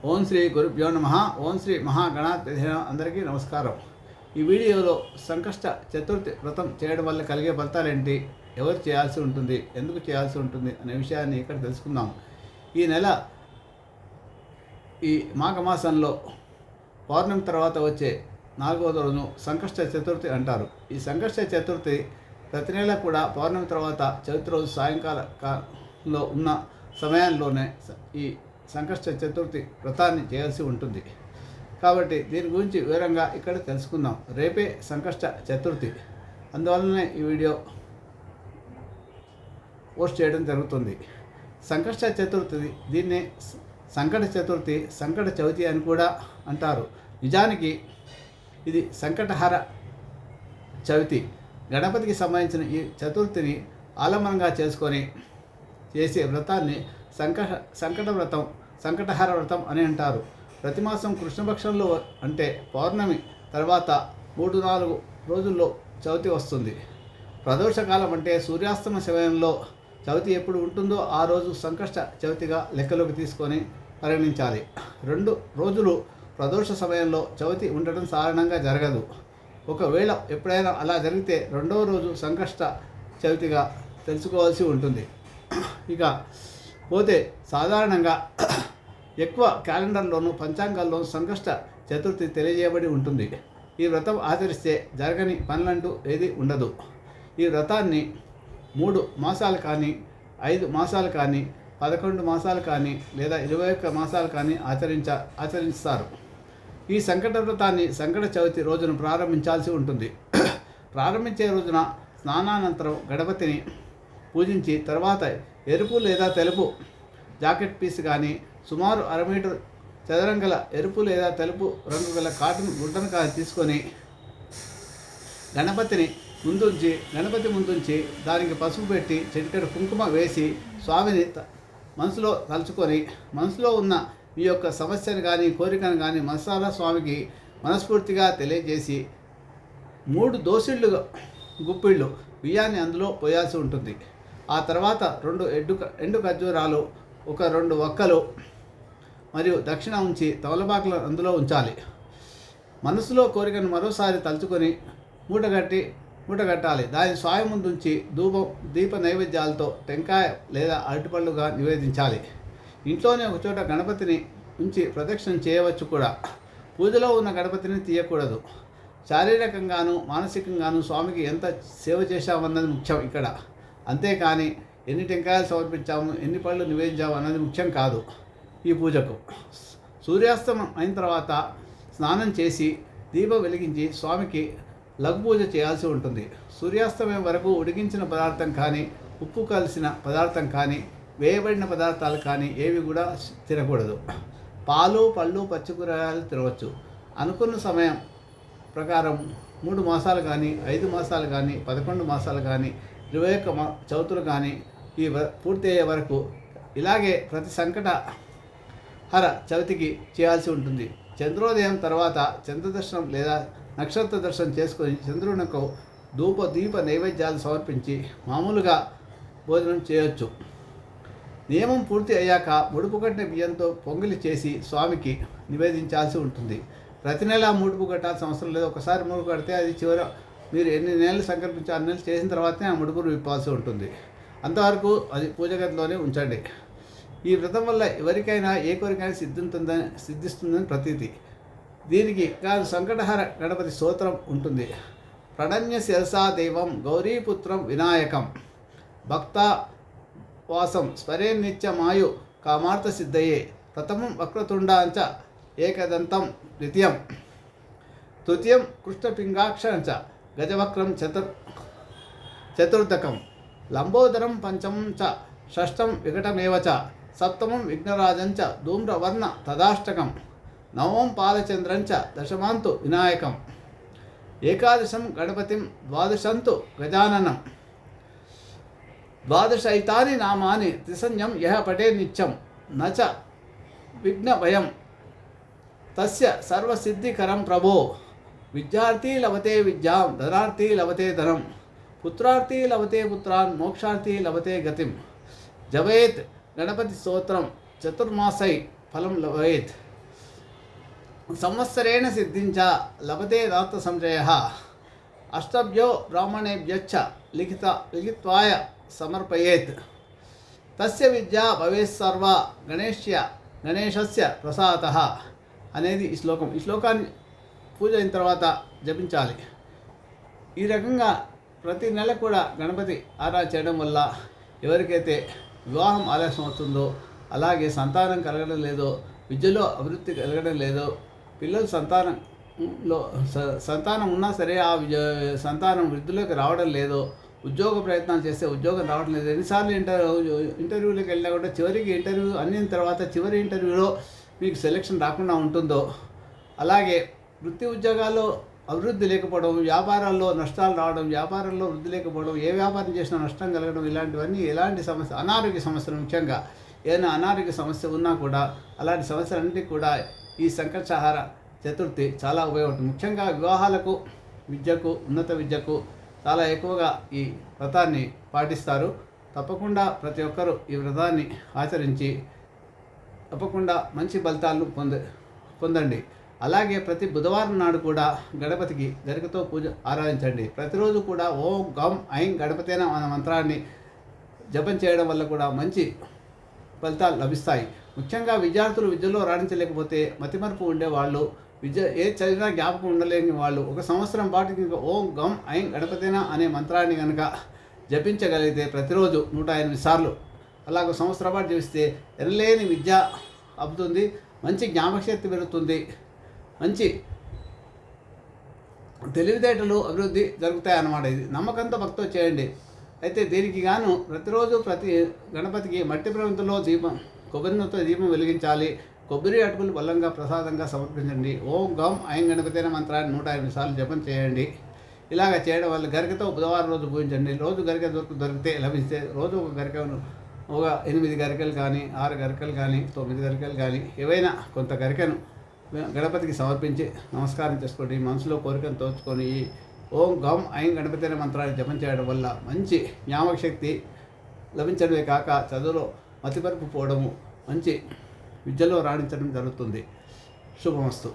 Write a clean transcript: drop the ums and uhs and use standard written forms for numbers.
ఓం శ్రీ గురుభ్యో నమః. ఓం శ్రీ మహాగణాధిపతి అందరికీ నమస్కారం. ఈ వీడియోలో సంకష్ట చతుర్థి వ్రతం చేయడం వల్ల కలిగే ఫలితాలేంటి, ఎవరు చేయాల్సి ఉంటుంది, ఎందుకు చేయాల్సి ఉంటుంది అనే విషయాన్ని ఇక్కడ తెలుసుకుందాం. ఈ నెల ఈ మాఘమాసంలో పౌర్ణమి తర్వాత వచ్చే 4వ రోజును సంకష్ట చతుర్థి అంటారు. ఈ సంకష్ట చతుర్థి ప్రతి నెల కూడా పౌర్ణమి తర్వాత చవితి రోజు సాయంకాలంలో ఉన్న సమయంలోనే ఈ సంకష్ట చతుర్థి వ్రతాన్ని చేయాల్సి ఉంటుంది. కాబట్టి దీని గురించి వివరంగా ఇక్కడ తెలుసుకుందాం. రేపే సంకష్ట చతుర్థి, అందువల్లనే ఈ వీడియో పోస్ట్ చేయడం జరుగుతుంది. సంకష్ట చతుర్థి దీన్నే సంకట చతుర్థి, సంకట చవితి అని కూడా అంటారు. నిజానికి ఇది సంకటహర చవితి. గణపతికి సంబంధించిన ఈ చతుర్థిని ఆలంబనంగా చేసుకొని చేసే వ్రతాన్ని సంకట వ్రతం, సంకటహర వ్రతం అని అంటారు. ప్రతి మాసం కృష్ణపక్షంలో అంటే పౌర్ణమి తర్వాత 3-4 రోజుల్లో చవితి వస్తుంది. ప్రదోషకాలం అంటే సూర్యాస్తమ సమయంలో చవితి ఎప్పుడు ఉంటుందో ఆ రోజు సంకష్ట చవితిగా లెక్కలోకి తీసుకొని పరిగణించాలి. 2 రోజులు ప్రదోష సమయంలో చవితి ఉండటం సాధారణంగా జరగదు. ఒకవేళ ఎప్పుడైనా అలా జరిగితే 2వ రోజు సంకష్ట చవితిగా తెలుసుకోవాల్సి ఉంటుంది. ఇక పోతే సాధారణంగా ఎక్కువ క్యాలెండర్లోనూ పంచాంగాల్లోనూ సంకష్ట చతుర్థి తెలియజేయబడి ఉంటుంది. ఈ వ్రతం ఆచరిస్తే జరగని పనులంటూ ఏది ఉండదు. ఈ వ్రతాన్ని 3 మాసాలు కానీ, 5 మాసాలు కానీ, 11 మాసాలు కానీ లేదా 21 మాసాలు కానీ ఆచరిస్తారు. ఈ సంకట వ్రతాన్ని సంకట చవితి రోజున ప్రారంభించాల్సి ఉంటుంది. ప్రారంభించే రోజున స్నానానంతరం గణపతిని పూజించి తర్వాత ఎరుపు లేదా తెలుపు జాకెట్ పీస్ కానీ, సుమారు 1/2 మీటర్ చదరం గల ఎరుపు లేదా తెలుపు రంగు గల కాటన్ గుడ్డను కానీ తీసుకొని గణపతి ముందుంచి దానికి పసుపు పెట్టి చిటికెడు కుంకుమ వేసి స్వామిని మనసులో తలుచుకొని, మనసులో ఉన్న మీ యొక్క సమస్యను కానీ కోరికను కానీ మనసారా స్వామికి మనస్ఫూర్తిగా తెలియజేసి 3 దోసిళ్ళు గుప్పిళ్ళు బియ్యాన్ని అందులో పోయాల్సి ఉంటుంది. ఆ తర్వాత 2 ఎండు ఖర్జూరాలు, 2 వక్కలు మరియు దక్షిణ ఉంచి తమలపాకులు అందులో ఉంచాలి. మనసులో కోరికను మరోసారి తలుచుకొని మూటగట్టాలి. దాని స్వామి ముందుంచి దీప నైవేద్యాలతో టెంకాయ లేదా అరటిపళ్ళుగా నివేదించాలి. ఇంట్లోనే ఒకచోట గణపతిని ఉంచి ప్రదక్షిణ చేయవచ్చు కూడా. పూజలో ఉన్న గణపతిని తీయకూడదు. శారీరకంగాను మానసికంగాను స్వామికి ఎంత సేవ చేశామన్నది ముఖ్యం ఇక్కడ. అంతేకాని ఎన్ని టెంకాయలు సమర్పించాము, ఎన్ని పళ్ళు నివేదించాము అన్నది ముఖ్యం కాదు. ఈ పూజకు సూర్యాస్తమం అయిన తర్వాత స్నానం చేసి దీపం వెలిగించి స్వామికి లఘు పూజ చేయాల్సి ఉంటుంది. సూర్యాస్తమయం వరకు ఉడికించిన పదార్థం కానీ, ఉప్పు కలిసిన పదార్థం కానీ, వేయబడిన పదార్థాలు కానీ ఏవి కూడా తినకూడదు. పాలు, పళ్ళు, పచ్చికూరగాయలు తినవచ్చు. అనుకున్న సమయం ప్రకారం 3 మాసాలు కానీ, 5 మాసాలు కానీ, 11 మాసాలు కానీ, 21 చవితులు కానీ ఈ పూర్తి అయ్యే వరకు ఇలాగే ప్రతి సంకటహర చవితికి చేయాల్సి ఉంటుంది. చంద్రోదయం తర్వాత చంద్రదర్శనం లేదా నక్షత్ర దర్శనం చేసుకొని చంద్రునకు దీప నైవేద్యాలు సమర్పించి మామూలుగా భోజనం చేయొచ్చు. నియమం పూర్తి అయ్యాక ముడుపు కట్టిన బియ్యంతో పొంగిలి చేసి స్వామికి నివేదించాల్సి ఉంటుంది. ప్రతి నెల ముడుపు కట్టాల్సిన అవసరం లేదు. ఒకసారి ముడుపు కడితే అది చివర మీరు ఎన్ని నెలలు సంకల్పించి 6 నెలలు చేసిన తర్వాతనే ఆ ముడుపును విప్పాల్సి ఉంటుంది. అంతవరకు అది పూజ గదిలోనే ఉంచండి. ఈ వ్రతం వల్ల ఎవరికైనా ఏ కోరికైనా సిద్ధిస్తుందని ప్రతీతి. దీనికి కాదు సంకటహర గణపతి స్తోత్రం ఉంటుంది. ప్రణన్య శిరసా దేవం గౌరీపుత్రం వినాయకం భక్తవాసం స్మరే నిత్యమాయు కామార్థ సిద్ధయే ప్రథమం వక్రతుండాంచ ఏకదంతం ద్వితీయం తృతీయం కృష్ణపింగాక్షంచ గజవక్రం చతుర్థకం లంబోదరం పంచమం చ షష్టం వికటమేవ చ సప్తమం విఘ్నరాజంచ ధూమ్రవర్ణ తదాష్టకం నవమం పాలచంద్రంచ దశమాంతు వినాయకం ఏకాదశం గణపతిం ద్వాదశంతు గజాననం ద్వాదశైతాని నామాని త్రిసంజ్ఞం యః పటే నిత్యం నచ విఘ్నభయం తస్య సర్వసిద్ధికరం ప్రభో విద్యార్థీ లభతే విద్యాం ధనార్థీ లభతే ధనం పుత్రార్థీ లభతే పుత్రాన్ మోక్షార్థీ లభతే గతిం జపేత్ గణపతి స్తోత్రం చతుర్మాసై ఫలం లభేత్. సంవత్సరేణ సిద్ధించ లభతే దాత్త సంశయ అష్టభ్యో బ్రాహ్మణేభ్యశ్చ లిఖిత్వాయ సమర్పయేత్ తస్య విద్య భవేత్ సర్వ గణేశస్య ప్రసాదః అనేది ఈ శ్లోకం. ఈ శ్లోకాన్ని పూజ అయిన తర్వాత జపించాలి. ఈ రకంగా ప్రతి నెల కూడా గణపతి ఆరాధన చేయడం వల్ల ఎవరికైతే వివాహం ఆలస్యం అవుతుందో, అలాగే సంతానం కలగడం లేదో, విద్యలో అభివృద్ధి కలగడం లేదో, పిల్లలు సంతానం ఉన్నా సరే ఆ సంతానం వృద్ధిలోకి రావడం లేదో, ఉద్యోగ ప్రయత్నాలు చేస్తే ఉద్యోగం రావడం లేదు, ఎన్నిసార్లు ఇంటర్వ్యూలకు వెళ్ళినా కూడా చివరికి ఇంటర్వ్యూ అన్నిన తర్వాత చివరి ఇంటర్వ్యూలో మీకు సెలెక్షన్ రాకుండా ఉంటుందో, అలాగే వృత్తి ఉద్యోగాల్లో అభివృద్ధి లేకపోవడం, వ్యాపారాల్లో నష్టాలు రావడం, వ్యాపారంలో వృద్ధి లేకపోవడం, ఏ వ్యాపారం చేసినా నష్టం కలగడం, ఇలాంటివన్నీ ఎలాంటి సమస్య, అనారోగ్య సమస్యలు ముఖ్యంగా ఏదైనా అనారోగ్య సమస్య ఉన్నా కూడా అలాంటి సమస్యలన్నింటినీ కూడా ఈ సంకటహార చతుర్థి చాలా ఉపయోగపడుతుంది. ముఖ్యంగా వివాహాలకు, విద్యకు, ఉన్నత విద్యకు చాలా ఎక్కువగా ఈ వ్రతాన్ని పాటిస్తారు. తప్పకుండా ప్రతి ఒక్కరూ ఈ వ్రతాన్ని ఆచరించి తప్పకుండా మంచి ఫలితాలను పొందండి. అలాగే ప్రతి బుధవారం నాడు కూడా గణపతికి గరికతో పూజ ఆరాధించండి. ప్రతిరోజు కూడా ఓం గం ఐం గణపతేన అనే మంత్రాన్ని జపం చేయడం వల్ల కూడా మంచి ఫలితాలు లభిస్తాయి. ముఖ్యంగా విద్యార్థులు విద్యలో రాణించలేకపోతే, మతిమరుపు ఉండేవాళ్ళు, విద్య ఏది చదివినా జ్ఞాపకం ఉండలేని వాళ్ళు ఒక సంవత్సరం పాటు ఓం గం ఐం గణపతేన అనే మంత్రాన్ని కనుక జపించగలిగితే ప్రతిరోజు 108 సార్లు అలాగ సంవత్సరం పాటు జపిస్తే ఎనలేని విద్య అబ్బుతుంది, మంచి జ్ఞాపకశక్తి పెరుగుతుంది, మంచి తెలివితేటలు అభివృద్ధి జరుగుతాయన్నమాట. ఇది నమ్మకంతో భక్తితో చేయండి. అయితే దీనికి గాను ప్రతిరోజు ప్రతి గణపతికి మట్టి ప్రమిదలో దీపం, కొబ్బరి నూనెతో దీపం వెలిగించాలి. కొబ్బరి అటుకులు బలంగా ప్రసాదంగా సమర్పించండి. ఓం గం ఐం గణపతైన మంత్రాన్ని 108 సార్లు జపం చేయండి. ఇలాగ చేయడం వల్ల గరికతో బుధవారం రోజు పూజించండి. రోజు గరిక దొరికితే లభిస్తే రోజు ఒక గరికను, ఒక 8 గరికలు కానీ, 6 గరికలు కానీ, 9 గరికలు కానీ, ఏవైనా కొంత గరికను గణపతికి సమర్పించి నమస్కారం చేసుకోండి. మనసులో కోరికను తోచుకొని ఓం గం ఐం గణపతైన మంత్రాన్ని జపం చేయడం వల్ల మంచి జ్ఞాపక శక్తి లభించడమే కాక చదువులో మతిమరుపు పోవడము, మంచి విద్యలో రాణించడం జరుగుతుంది. శుభమస్తు.